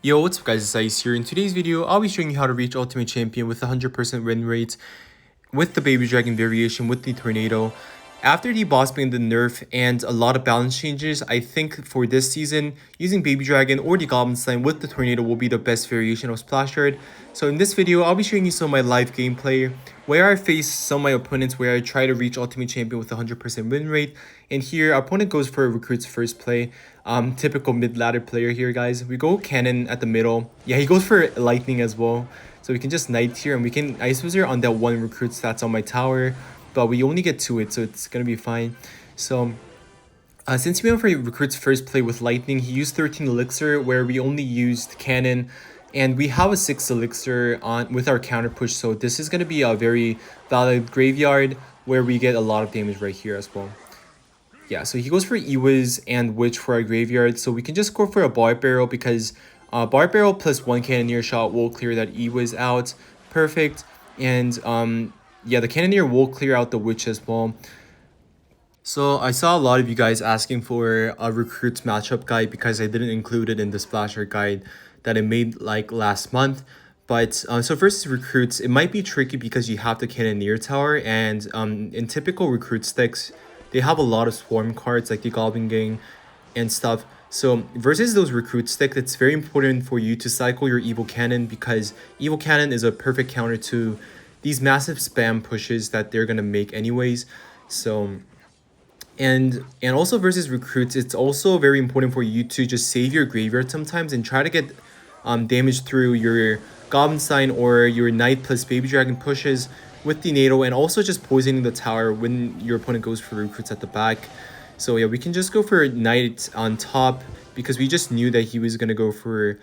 Yo, what's up guys, it's Ice here. In today's video, I'll be showing you how to reach Ultimate Champion with 100% win rate with the Baby Dragon variation with the Tornado. After the boss being the nerf and a lot of balance changes, I think for this season, using Baby Dragon or the Goblin Slime with the Tornado will be the best variation of Splashyard. So in this video, I'll be showing you some of my live gameplay where I face some of my opponents where I try to reach Ultimate Champion with 100% win rate. And here, our opponent goes for a Recruit's first play. Typical mid-ladder player here, guys. We go Cannon at the middle. Yeah, he goes for Lightning as well. So we can just Knight here and we can Ice Wizard on that one Recruit that's on my tower. But we only get to it, so it's gonna be fine. So since we went for Recruit's first play with Lightning, he used 13 Elixir where we only used Cannon. And we have a 6 Elixir on with our counter push, so this is gonna be a very valid graveyard where we get a lot of damage right here as well. Yeah, so he goes for Ewiz and Witch for our graveyard, so we can just go for a Bar Barrel because Bar Barrel plus 1 Cannoneer shot will clear that Ewiz out. Perfect. And yeah, the Cannoneer will clear out the Witch as well. So I saw a lot of you guys asking for a Recruits matchup guide because I didn't include it in the Splashyard guide that I made like last month. But so versus Recruits, it might be tricky because you have the Cannoneer tower, and in typical Recruit sticks, they have a lot of Swarm cards like the Goblin Gang and stuff. So versus those Recruit sticks, it's very important for you to cycle your Evil Cannon because Evil Cannon is a perfect counter to these massive spam pushes that they're gonna make anyways. So and also versus Recruits, it's also very important for you to just save your graveyard sometimes and try to get damage through your Goblin Sign or your Knight plus Baby Dragon pushes with the NATO, and also just poisoning the tower when your opponent goes for Recruits at the back. So yeah, we can just go for Knight on top because we just knew that he was gonna go for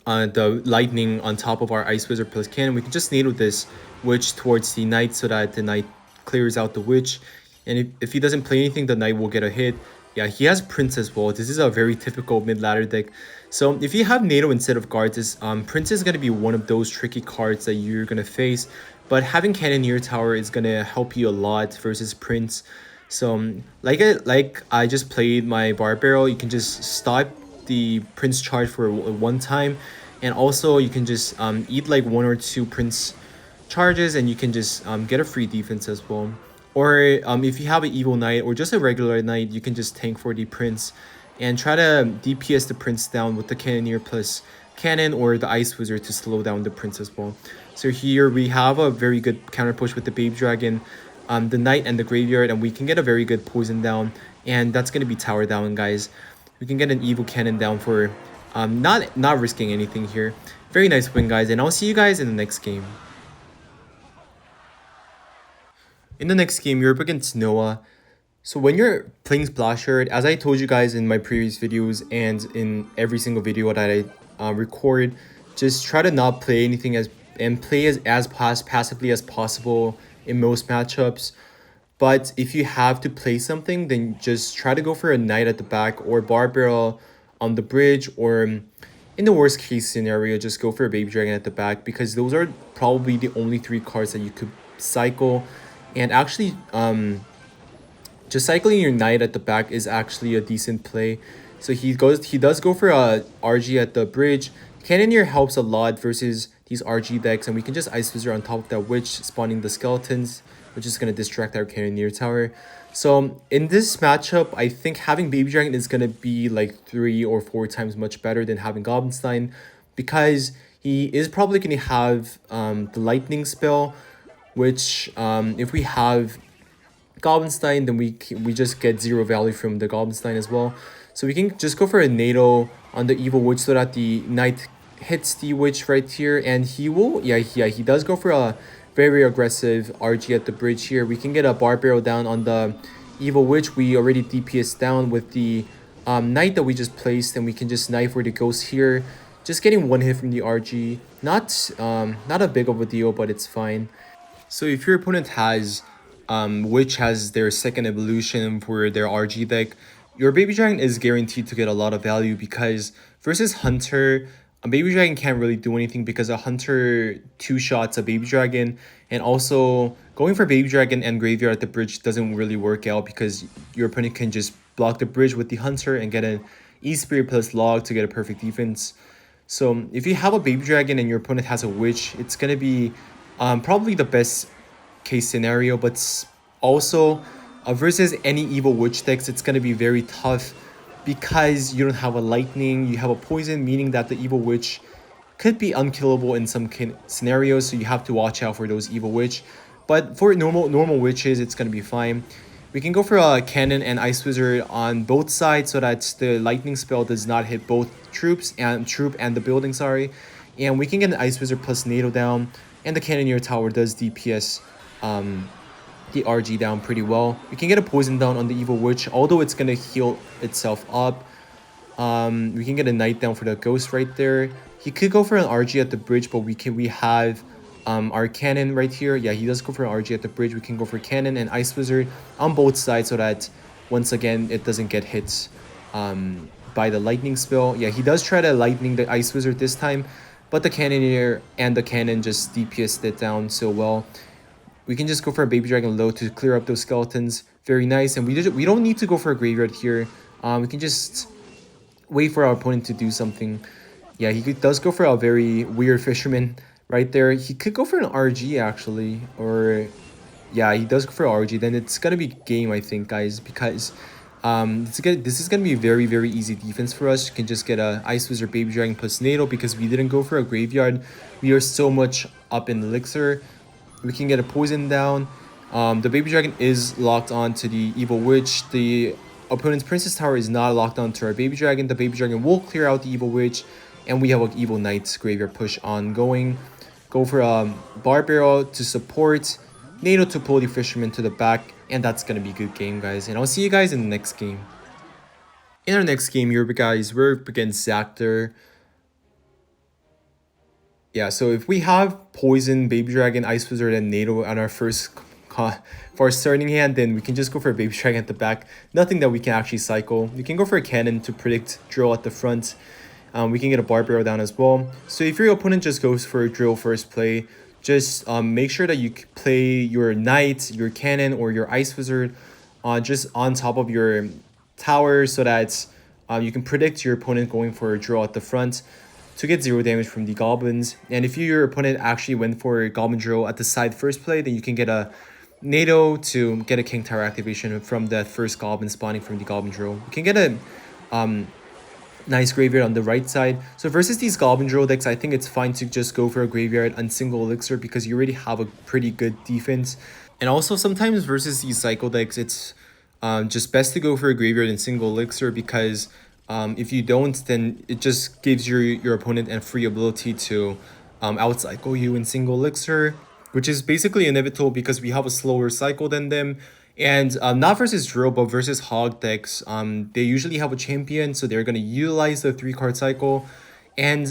the Lightning on top of our Ice Wizard plus Cannon. We can just NATO this Witch towards the Knight so that the Knight clears out the Witch, and if he doesn't play anything, the Knight will get a hit. Yeah, he has Prince as well. This is a very typical mid-ladder deck. So if you have NATO instead of guards, Prince is going to be one of those tricky cards that you're going to face. But having Cannoneer Tower is going to help you a lot versus Prince. So like I just played my Bar Barrel, you can just stop the Prince charge for one time. And also you can just eat like 1 or 2 Prince charges and you can just get a free defense as well. Or if you have an Evil Knight or just a regular Knight, you can just tank for the Prince and try to DPS the Prince down with the Cannoneer plus Cannon or the Ice Wizard to slow down the Prince as well. So here we have a very good counter push with the Baby Dragon, the Knight and the Graveyard, and we can get a very good poison down, and that's going to be tower down, guys. We can get an Evil Cannon down for not risking anything here. Very nice win, guys, and I'll see you guys in the next game. In the next game, you're up against Noah. So when you're playing Splashyard, as I told you guys in my previous videos and in every single video that I record, just try to not play anything and play as passively as possible in most matchups. But if you have to play something, then just try to go for a Knight at the back or Bar Barrel on the bridge, or in the worst case scenario, just go for a Baby Dragon at the back because those are probably the only 3 cards that you could cycle. And actually, just cycling your Knight at the back is actually a decent play. So he does go for a RG at the bridge. Cannoneer helps a lot versus these RG decks, and we can just Ice Wizard on top of that Witch, spawning the skeletons, which is going to distract our Cannoneer tower. So in this matchup, I think having Baby Dragon is going to be like 3 or 4 times much better than having Goblin Slime, because he is probably going to have the Lightning spell, which if we have Goblin Stein, then we just get 0 value from the Goblin Stein as well. So we can just go for a NATO on the Evil Witch so that the Knight hits the Witch right here, and he will, he does go for a very aggressive RG at the bridge here. We can get a Bar Barrel down on the Evil Witch. We already DPS down with the Knight that we just placed, and we can just Knife for the Ghost here. Just getting 1 hit from the RG. Not a big of a deal, but it's fine. So if your opponent has Witch has their second evolution for their RG deck, your Baby Dragon is guaranteed to get a lot of value because versus Hunter, a Baby Dragon can't really do anything because a Hunter 2-shots a Baby Dragon, and also going for Baby Dragon and Graveyard at the bridge doesn't really work out because your opponent can just block the bridge with the Hunter and get an E-Spirit plus Log to get a perfect defense. So if you have a Baby Dragon and your opponent has a Witch, it's going to be probably the best case scenario, but also versus any evil Witch decks, it's going to be very tough because you don't have a Lightning, you have a Poison, meaning that the evil Witch could be unkillable in some scenarios, so you have to watch out for those evil Witch. But for normal witches, it's going to be fine. We can go for a Cannon and Ice Wizard on both sides so that the lightning spell does not hit both troop and the building, sorry. And we can get an Ice Wizard plus NATO down, and the Cannoneer Tower does DPS the RG down pretty well. We can get a Poison down on the Evil Witch, although it's going to heal itself up. We can get a Knight down for the Ghost right there. He could go for an RG at the bridge, but we have our Cannon right here. Yeah, he does go for an RG at the bridge. We can go for Cannon and Ice Wizard on both sides so that once again it doesn't get hit by the lightning spell. Yeah, he does try to lightning the Ice Wizard this time, but the Cannoneer and the Cannon just DPS'd it down so well. We can just go for a Baby Dragon low to clear up those skeletons. Very nice. And we don't need to go for a graveyard here. We can just wait for our opponent to do something. Yeah, does go for a very weird Fisherman right there. He could go for an RG actually, or yeah, he does go for an RG. Then it's gonna be game, I think, guys, because this is gonna be a very easy defense for us. You can just get a Ice Wizard, Baby Dragon plus NATO because we didn't go for a graveyard. We are so much up in Elixir. We can get a Poison down. The Baby Dragon is locked on to the Evil Witch. The opponent's Princess Tower is not locked on to our Baby Dragon. The Baby Dragon will clear out the Evil Witch, and we have an Evil Knight's Graveyard push ongoing. Go for a Bar Barrel to support, NATO to pull the Fisherman to the back, and that's going to be a good game, guys. And I'll see you guys in the next game. In our next game here, guys, we're up against Zactor. Yeah, so if we have Poison, Baby Dragon, Ice Wizard, and NATO on our first for our starting hand, then we can just go for a Baby Dragon at the back. Nothing that we can actually cycle. We can go for a Cannon to predict Drill at the front. We can get a Bar Barrel down as well. So if your opponent just goes for a Drill first play, just make sure that you play your Knight, your Cannon, or your Ice Wizard just on top of your tower so that you can predict your opponent going for a Drill at the front to get 0 damage from the Goblins. And if your opponent actually went for a Goblin Drill at the side first play, then you can get a NATO to get a King Tower activation from that first Goblin spawning from the Goblin Drill. You can get a nice Graveyard on the right side. So versus these Goblin Drill decks, I think it's fine to just go for a Graveyard on single Elixir because you already have a pretty good defense. And also sometimes versus these Cycle decks, it's just best to go for a Graveyard in single Elixir because if you don't, then it just gives your opponent a free ability to outcycle you in single Elixir, which is basically inevitable because we have a slower cycle than them. And not versus Drill, but versus Hog decks, they usually have a champion, so they're going to utilize the 3-card cycle and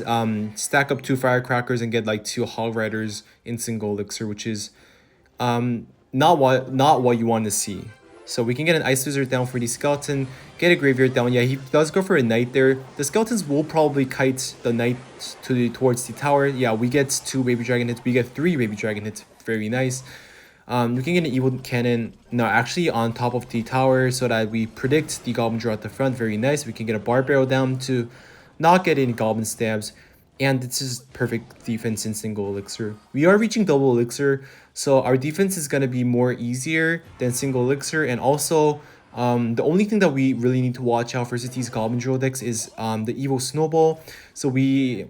stack up 2 Firecrackers and get like 2 Hog Riders in single Elixir, which is not what you want to see. So we can get an Ice Wizard down for the Skeleton, get a Graveyard down. Yeah, he does go for a Knight there. The Skeletons will probably kite the Knight towards the tower. Yeah, we get 2 Baby Dragon hits. We get 3 Baby Dragon hits. Very nice. We can get an Evil Cannon now actually on top of the tower so that we predict the Goblin Draw at the front. Very nice. We can get a Bar Barrel down to not get any Goblin stabs. And this is perfect defense in single Elixir. We are reaching double Elixir, so our defense is going to be more easier than single Elixir. And also, the only thing that we really need to watch out versus these Goblin Drill decks is the Evil Snowball. So we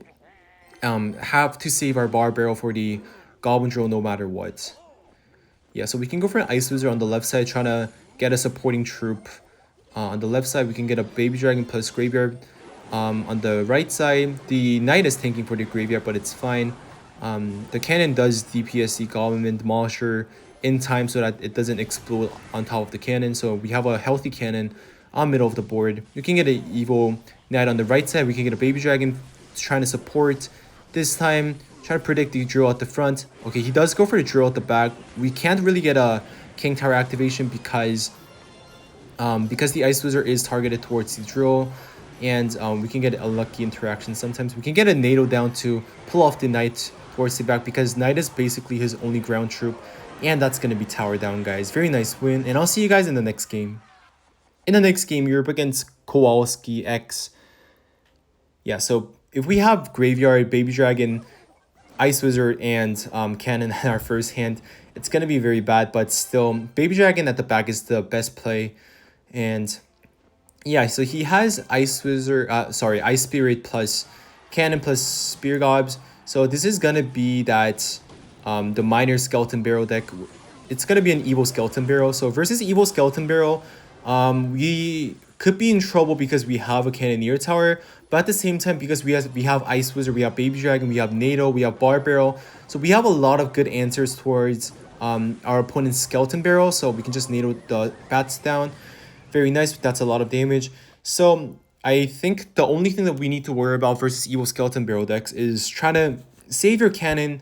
have to save our Bar Barrel for the Goblin Drill no matter what. Yeah, so we can go for an Ice Wizard on the left side, trying to get a supporting troop. On the left side, we can get a Baby Dragon plus Graveyard. On the right side, the Knight is tanking for the Graveyard, but it's fine. The Cannon does DPS the Goblin and Demolisher in time so that it doesn't explode on top of the Cannon. So we have a healthy Cannon on middle of the board. You can get an Evil Knight on the right side. We can get a Baby Dragon trying to support this time. Try to predict the Drill at the front. Okay, he does go for the Drill at the back. We can't really get a King Tower activation because the Ice Wizard is targeted towards the Drill. And we can get a lucky interaction sometimes. We can get a NATO down to pull off the Knight towards the back because Knight is basically his only ground troop. And that's going to be tower down, guys. Very nice win. And I'll see you guys in the next game. In the next game, you're up against Kowalski X. Yeah, so if we have Graveyard, Baby Dragon, Ice Wizard, and Cannon in our first hand, it's going to be very bad, but still, Baby Dragon at the back is the best play. And yeah, so he has Ice Wizard, Ice Spirit plus Cannon plus Spear Gobs. So this is going to be that the Minor Skeleton Barrel deck. It's going to be an Evil Skeleton Barrel. So versus Evil Skeleton Barrel, we could be in trouble because we have a Cannoneer Tower. But at the same time, because we have Ice Wizard, we have Baby Dragon, we have NATO, we have Bar Barrel. So we have a lot of good answers towards our opponent's Skeleton Barrel. So we can just NATO the bats down. Very nice. That's a lot of damage. So I think the only thing that we need to worry about versus Evil Skeleton Barrel decks is trying to save your cannon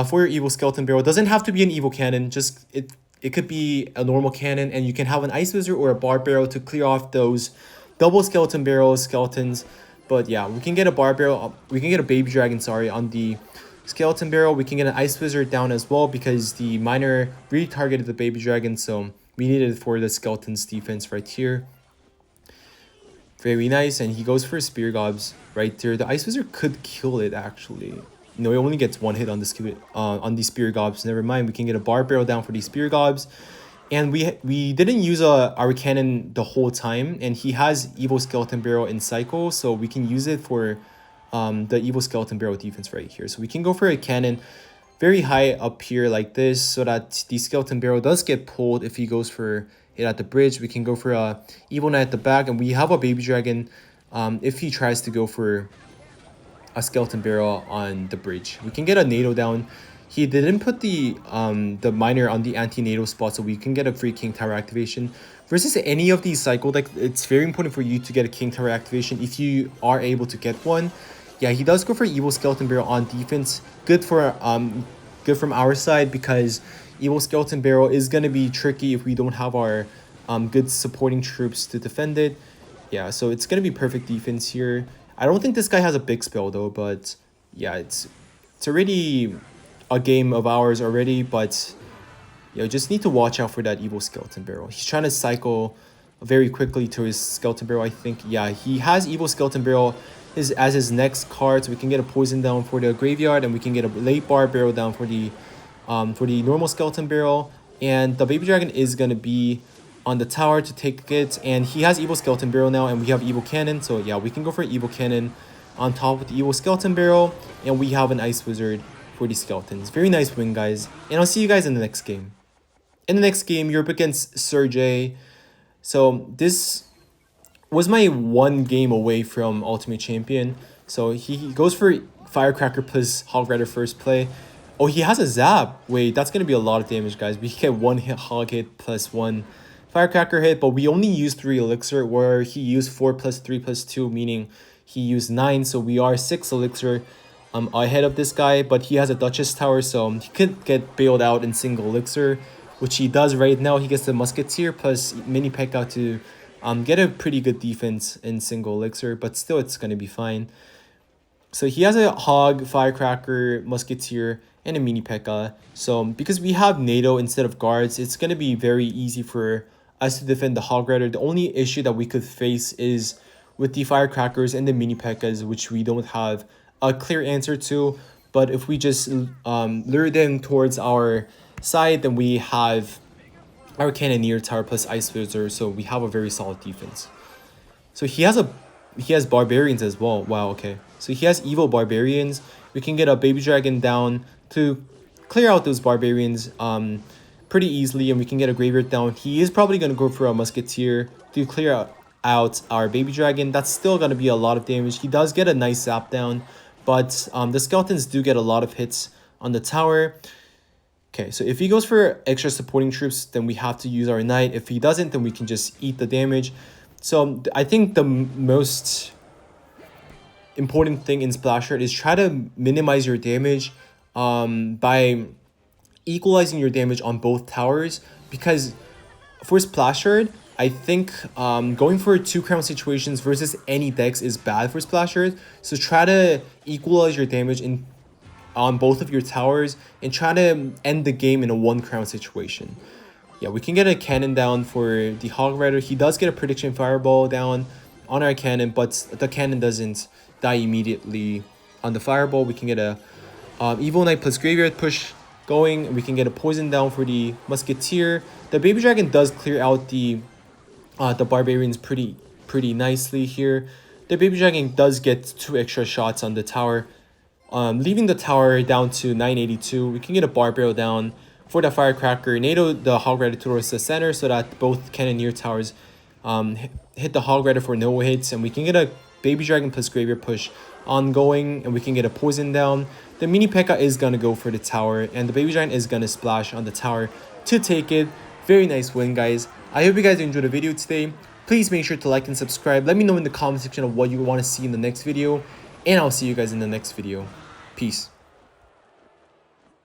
for your Evil Skeleton Barrel. It doesn't have to be an Evil Cannon. Just it could be a normal cannon, and you can have an Ice Wizard or a Bar Barrel to clear off those double Skeleton Barrel skeletons. But yeah, we can get a Bar Barrel. We can get a Baby Dragon, sorry, on the Skeleton Barrel. We can get an Ice Wizard down as well because the Miner really targeted the Baby Dragon, so we needed it for the Skeleton's defense right here. Very nice, and he goes for Spear Gobs right there. The Ice Wizard could kill it, actually. No, it only gets one hit on the Spear Gobs. Never mind, we can get a Bar Barrel down for these Spear Gobs. And we didn't use our cannon the whole time, and he has Evil Skeleton Barrel in cycle, so we can use it for the Evil Skeleton Barrel defense right here. So we can go for a cannon very high up here like this, so that the Skeleton Barrel does get pulled if he goes for it at the bridge. We can go for a Evil Knight at the back, and we have a Baby Dragon if he tries to go for a Skeleton Barrel on the bridge. We can get a NATO down. He didn't put the Miner on the anti-NATO spot, so we can get a free King Tower activation. Versus any of these cycle decks, it's very important for you to get a King Tower activation if you are able to get one. Yeah, he does go for Evil Skeleton Barrel on defense. Good good from our side, because Evil Skeleton Barrel is gonna be tricky if we don't have our good supporting troops to defend it. Yeah, so it's gonna be perfect defense here. I don't think this guy has a big spell though, but yeah, it's already a game of ours already, but you know, just need to watch out for that Evil Skeleton Barrel. He's trying to cycle very quickly to his Skeleton Barrel, I think. Yeah, he has Evil Skeleton Barrel as his next card, so we can get a poison down for the Graveyard, and we can get a late Bar Barrel down for the normal Skeleton Barrel. And the Baby Dragon is gonna be on the tower to take it, and he has Evil Skeleton Barrel now, and we have Evil Cannon. So yeah, we can go for Evil Cannon on top of the Evil Skeleton Barrel, and we have an Ice Wizard for the skeletons. Very nice win, guys, and I'll see you guys in the next game. In the next game, you're up against Sergey. So this was my one game away from Ultimate Champion. So he goes for Firecracker plus Hog Rider first play. Oh, he has a Zap. Wait, that's going to be a lot of damage, guys. We get one hit Hog hit plus one Firecracker hit, but we only used 3 Elixir, where he used 4 plus 3 plus 2, meaning he used 9. So we are 6 Elixir ahead of this guy, but he has a Duchess Tower, so he could get bailed out in single Elixir, which he does right now. He gets the Musketeer plus Mini P.E.K.K.A. to get a pretty good defense in single Elixir, but still it's going to be fine. So he has a Hog, Firecracker, Musketeer, and a Mini P.E.K.K.A. So because we have NATO instead of guards, it's going to be very easy for us to defend the Hog Rider. The only issue that we could face is with the Firecrackers and the Mini P.E.K.K.A.s, which we don't have a clear answer to. But if we just lure them towards our side, then we have our Cannoneer Tower plus Ice Wizard, so we have a very solid defense. So he has Barbarians as well. Wow, okay. So he has Evil Barbarians. We can get a Baby Dragon down to clear out those Barbarians pretty easily, and we can get a Graveyard down. He is probably going to go for a Musketeer to clear out our Baby Dragon. That's still going to be a lot of damage. He does get a nice Zap down, but the Skeletons do get a lot of hits on the tower. Okay, so if he goes for extra supporting troops, then we have to use our Knight. If he doesn't, then we can just eat the damage. So I think the most important thing in Splashyard is try to minimize your damage by equalizing your damage on both towers, because for Splashyard, I think going for 2 crown situations versus any decks is bad for Splashyard. So try to equalize your damage on both of your towers and try to end the game in a 1 crown situation. Yeah, we can get a cannon down for the Hog Rider. He does get a Prediction Fireball down on our cannon, but the cannon doesn't die immediately on the fireball. We can get a Evil Knight plus Graveyard push going. We can get a poison down for the Musketeer. The Baby Dragon does clear out the Barbarians pretty nicely here. The Baby Dragon does get 2 extra shots on the tower, leaving the tower down to 982. We can get a Barbaro down for the Firecracker. NATO the Hog Rider towards the center so that both Cannoneer towers hit the Hog Rider for no hits, and we can get a Baby Dragon plus Graveyard push ongoing, and we can get a poison down. The Mini P.E.K.K.A. is gonna go for the tower, and the Baby Dragon is gonna splash on the tower to take it. Very nice win, guys. I hope you guys enjoyed the video today. Please make sure to like and subscribe. Let me know in the comment section of what you want to see in the next video, and I'll see you guys in the next video. Peace.